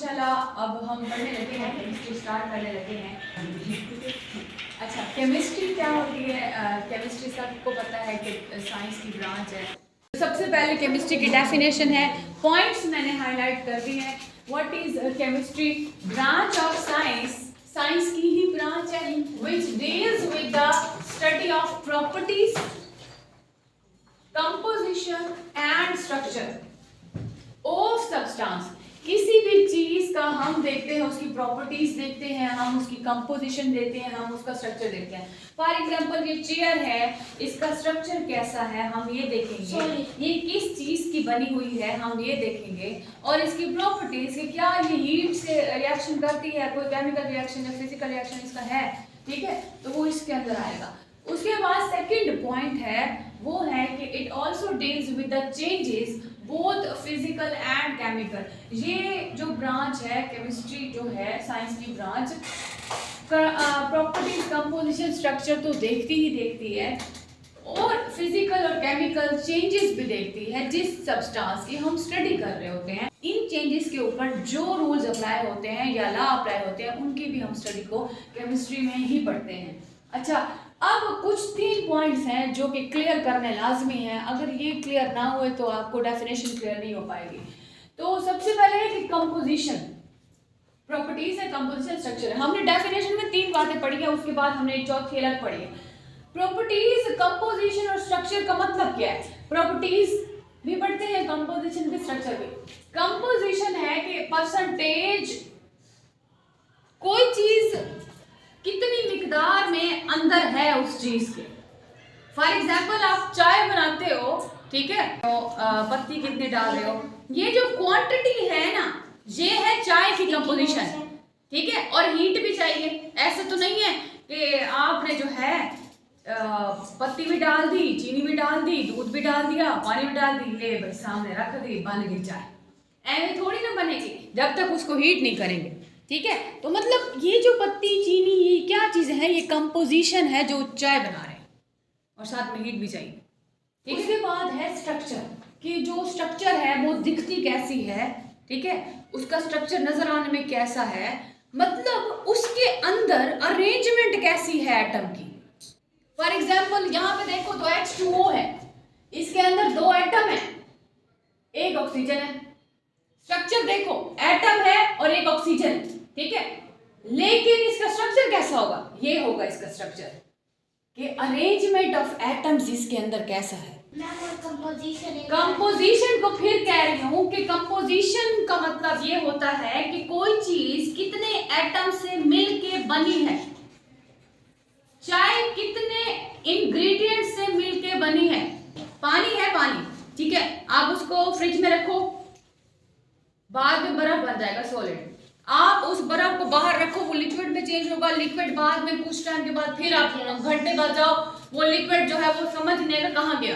माशाल्लाह अब हम पढ़ने लगे हैं, केमिस्ट्री स्टार्ट करने लगे हैं। अच्छा, केमिस्ट्री क्या होती है? केमिस्ट्री सबको पता है कि साइंस की ब्रांच है। सबसे पहले केमिस्ट्री की डेफिनेशन है, पॉइंट्स मैंने हाईलाइट कर दी हैं। What is chemistry? Branch of science, science की ही ब्रांच है which deals with the study of properties, composition and structure of substance. किसी भी चीज का हम देखते हैं, उसकी प्रॉपर्टीज देखते हैं, हम उसकी कंपोजिशन देखते हैं, हम उसका स्ट्रक्चर देखते हैं। फॉर एग्जांपल ये चेयर है, इसका स्ट्रक्चर कैसा है हम ये देखेंगे, ये किस चीज की बनी हुई है हम ये देखेंगे, और इसकी प्रॉपर्टीज कि क्या ये हीट से रिएक्शन करती है, कोई केमिकल रिएक्शन या फिजिकल रिएक्शन इसका है, ठीक है, तो वो इसके अंदर आएगा। उसके बाद सेकंड पॉइंट है वो है कि it also deals with the changes both physical and chemical. ये जो ब्रांच है केमिस्ट्री जो है साइंस की ब्रांच, प्रॉपर्टीज, कंपोजिशन, स्ट्रक्चर तो देखती ही देखती है और फिजिकल और केमिकल चेंजेस भी देखती है जिस सब्सटेंस की हम स्टडी कर रहे होते हैं। इन चेंजेस के ऊपर जो रूल्स अप्लाई होते हैं या लॉ अप्लाई होते हैं उनकी भी हम स्टडी को केमिस्ट्री में ही पढ़ते हैं। अच्छा, अब कुछ 3 पॉइंट्स हैं जो कि क्लियर करने लाजमी हैं। अगर ये क्लियर ना हुए तो आपको डेफिनेशन क्लियर नहीं हो पाएगी। तो सबसे पहले है कि कंपोजिशन, प्रॉपर्टीज है, कंपोजिशन, स्ट्रक्चर है। हमने डेफिनेशन में 3 बातें पढ़ी है, उसके बाद हमने एक चौथी अलग पढ़ी है। प्रॉपर्टीज, कंपोजिशन और स्ट्रक्चर का मतलब क्या है? प्रॉपर्टीज भी पढ़ते हैं, कंपोजिशन भी, स्ट्रक्चर भी। कंपोजिशन है कि परसेंटेज, कोई चीज कितनी मिकदार में अंदर है उस चीज के। फॉर एग्जाम्पल आप चाय बनाते हो, ठीक है, तो पत्ती कितने डाल रहे हो, ये जो क्वांटिटी है ना, ये है चाय की कंपोजिशन, ठीक है, और हीट भी चाहिए। ऐसा तो नहीं है कि आपने जो है पत्ती भी डाल दी, चीनी भी डाल दी, दूध भी डाल दिया, पानी भी डाल दी, ले भाई सामने रख दी, बन गई चाय। ऐसे थोड़ी ना बनेगी जब तक उसको हीट नहीं करेंगे, ठीक है। तो मतलब ये जो पत्ती, चीनी, ये क्या चीज़ है? ये कंपोजिशन है जो चाय बना रहे हैं, और साथ में हीट भी चाहिए, ठीक है। उसके बाद है स्ट्रक्चर, कि जो स्ट्रक्चर है वो दिखती कैसी है, ठीक है, उसका स्ट्रक्चर नजर आने में कैसा है, मतलब उसके अंदर अरेंजमेंट कैसी है एटम की। फॉर एग्जाम्पल यहाँ पे देखो तो H2O है, इसके अंदर 2 एटम है, एक ऑक्सीजन है। स्ट्रक्चर देखो, एटम है और एक ऑक्सीजन, ठीक है, लेकिन इसका स्ट्रक्चर कैसा होगा? ये होगा इसका स्ट्रक्चर, कि अरेंजमेंट ऑफ एटम्स इसके अंदर कैसा है। कंपोजिशन को फिर कह रही हूं कि कंपोजिशन का मतलब ये होता है कि कोई चीज कितने एटम से मिलके बनी है, चाहे कितने इंग्रेडिएंट से मिलके बनी है। पानी है, पानी, ठीक है, आप उसको फ्रिज में रखो, बाद में बर्फ बन जाएगा, सॉलिड। आप उस बर्फ को बाहर रखो, वो लिक्विड में चेंज होगा, लिक्विड बाद में कुछ टाइम के बाद फिर आप घंटे बाद जाओ, वो लिक्विड जो है वो समझ नहीं आएगा कहाँ गया,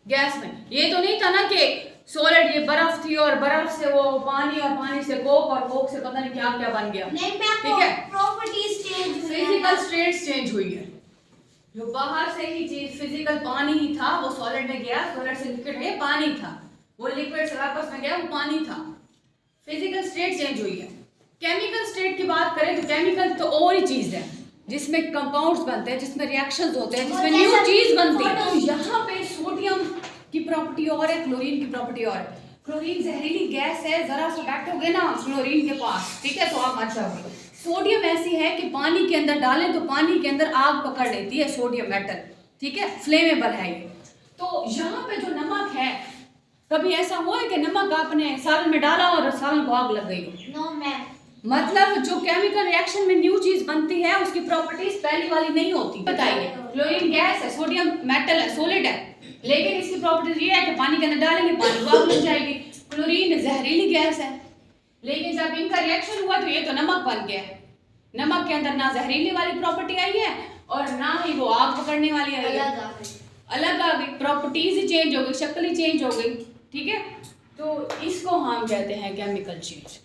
गैस में। ये तो नहीं था ना कि सॉलिड ये बर्फ थी और बर्फ से वो पानी और पानी से कोक और कोक से पता नहीं क्या क्या बन गया, ठीक है। Properties change, physical states change हुई है। जो बाहर से ही चीज फिजिकल पानी ही था वो सॉलिड में गया, सॉलिड से लिक्विड में पानी था, वो लिक्विड से वापस में गया, वो पानी था। फिजिकल स्टेट चेंज हुई है। केमिकल स्टेट की बात करें तो केमिकल तो और ही चीज है जिसमें कंपाउंड्स बनते हैं, जिसमें रिएक्शंस होते हैं, जिसमें न्यू चीज बनती है। तो यहाँ पे सोडियम की प्रॉपर्टी और है, क्लोरीन की प्रॉपर्टी और है। क्लोरीन जहरीली गैस है, जरा सा बैठोगे ना क्लोरीन के पास, ठीक है, तो आप मर जाओगे। सोडियम ऐसी है कि पानी के अंदर डालें तो पानी के अंदर आग पकड़ लेती है, सोडियम मेटल, ठीक है, फ्लेमेबल है ये। तो यहाँ पे जो नमक है, कभी ऐसा हुआ है कि नमक आपने सालन में डाला और सालन को आग लग गई? No ma'am. मतलब जो केमिकल रिएक्शन में न्यू चीज बनती है उसकी प्रॉपर्टीज पहली वाली नहीं होती। बताइए, क्लोरीन गैस है, सोडियम मेटल है, सॉलिड है, लेकिन इसकी प्रॉपर्टीज ये है कि पानी के अंदर डालेंगे पानी को आग लग जाएगी। क्लोरीन जहरीली गैस है, लेकिन जब इनका रिएक्शन हुआ तो ये तो नमक बन गया। नमक के अंदर ना जहरीली वाली प्रॉपर्टी आई है और ना ही वो आग पकड़ने वाली आई है, अलग आ गई, प्रॉपर्टीज ही चेंज हो गई, शक्ल ही चेंज हो गई, ठीक है। तो इसको हम कहते हैं केमिकल चेंज।